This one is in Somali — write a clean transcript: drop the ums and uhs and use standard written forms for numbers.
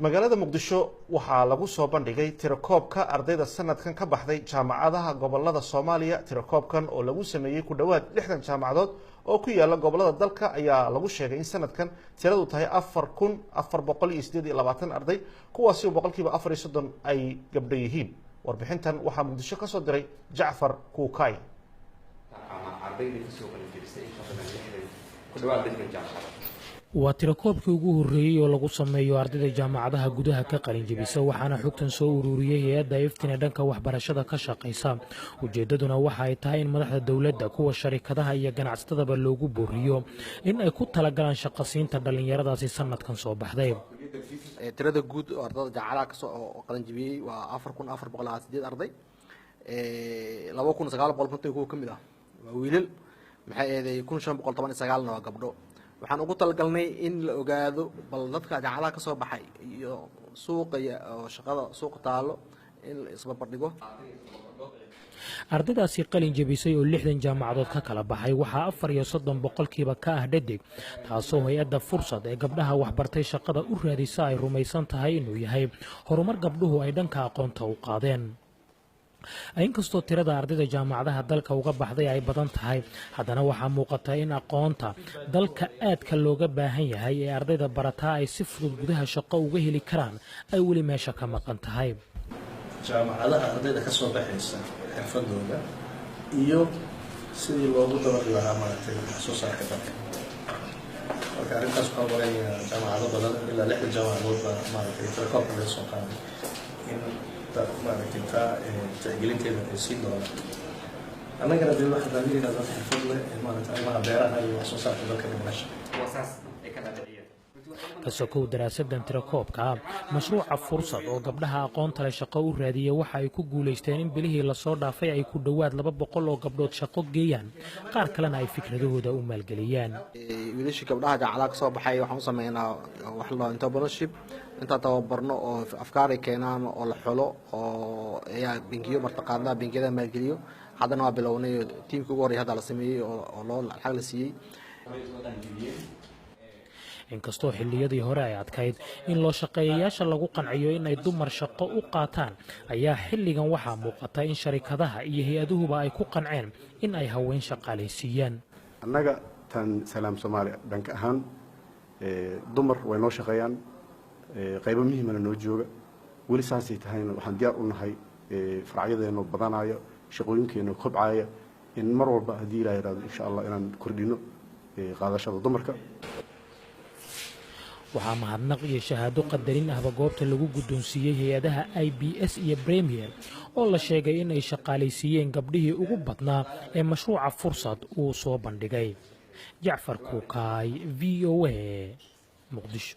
magaalada muqdisho waxaa lagu soo bandhigay tirakoobka ardayda sanadkan ka baxday jaamacadaha gobolada Soomaaliya. Tirakoobkan oo lagu sameeyay ku dhawaad 60 jaamacadood oo ku yaala gobolada dalka ayaa lagu sheegay in sanadkan tiradu tahay 4428 arday, kuwaasi oo boqolkiiba 34 ay gabdho yihiin. Warbixintan waxaa muqdisho ka soo diray Jacfar Kuukay. waa tirakoobkii ugu horreeyay oo lagu sameeyo ardayda jaamacadaha gudaha ka qalin jebisa, waxaana xogtan soo ururiyay hay'adda iftiin ee dhanka waxbarashada ka shaqeysa. ujeedaduna waxa ay tahay in madaxda dowladda, kuwa sharikadaha iyo ganacsatadaba loogu booriyo in ay ku talagalaan shaqasiinta dhalinyaradaasi sanadkan soo baxday. tirada guud oo ardayda jaamacadaha ka soo qalin jebiyay waa 4408 arday. 2900 kuwa kamid ah waa wiilal, maxay eeday 1519 waa gabdho. waxaan ugu talagalnay in la ogaado bal dadka jaamacadaha ka soo baxay iyo suuqa iyo shaqada suuqa taalo in la isbarbardhigo. ardaydaasi qalin jebisay oo 60 jaamacadood ka kala baxay waxaa 34% ka ah dhadig, taasoo hay'adda fursad ee gabdhaha waxbartay shaqada u raadisa ay rumaysan tahay inuu yahay horumar gabdhuhu ay dhanka aqoonta u qaadeen. inkastoo tirada ardayda jaamacadaha dalka uga baxday ay badan tahay, haddana waxaa muuqata in aqoonta dalka aadka looga baahan yahay ee ardayda barataa ay si fudud gudaha shaqo uga heli karaan ay weli meesha ka maqan tahay. jaamacadaha ardayda ka soo baxaysa xirfadooda iyo sidii loogu dabaqi lahaa maaragtay soo saarka dalka. marka arrintaas waxaa wareegaya jaamacado badan ilaa 6 jaamacadood baa maaragtay tirakoobka laga soo qaaday in maaragtay tacgelinteeda ay sii doonaan. annagana dee waxaan raadinaynaa dad xirfad leh maaragtay arrimaha beeraha iyo wax soo saarka dalka dhimasha. ka sokow daraasadan tirakoobka, mashruuca fursad oo gabdhaha aqoonta leh shaqo u raadiya waxa ay ku guulaysteen in bilihii lasoo dhaafay ay ku dhawaad 200 oo gabdhood shaqo geeyaan, qaar kalena ay fikradahooda u maalgeliyaan. wiilashii gabdhaha jaamacadaha ka soo baxay waxaan u sameynaa wax la entrepreneurship, inta tababarno oo afkaar ay keenaan oo la xulo oo ayaa bangiyo martaqaadna bangiyada maalgeliyo. haddana waa bilownay tiimkii ugu horreeyay hadda la sameeyay oo loo lacag la siiyey. inkastoo xilliyadii hore ay adkayd in loo shaqeeyayaasha lagu qanciyo in ay dumar shaqo u qaataan, ayaa xilligan waxaa muuqata in sharikadaha iyo hay-aduhuba ay ku qanceen in ay haween shaqaalaysiiyaan. annaga tan Salaam Soomaaliya dhanka ahaan dumar way noo shaqeeyaan, qaybo muhiimana noo jooga. weli saasay tahayna waxaan diyaar u nahay faracyadeena badanayo, shaqooyinkeena kobcaya, in mar walba haddii ilaahay yiraahdo insha Allah inaan kordhino qaadashada dumarka. waxaa mahadnaq iyo shahaado qadarin ahba goobta lagu guddoonsiiyey hay-adaha IBS iyo Premier oo la sheegay in ay shaqaalaysiiyeen gabdhihii ugu badnaa ee mashruuca fursad uu soo bandhigay. Jacfar Kuukay, VOA, Muqdisho.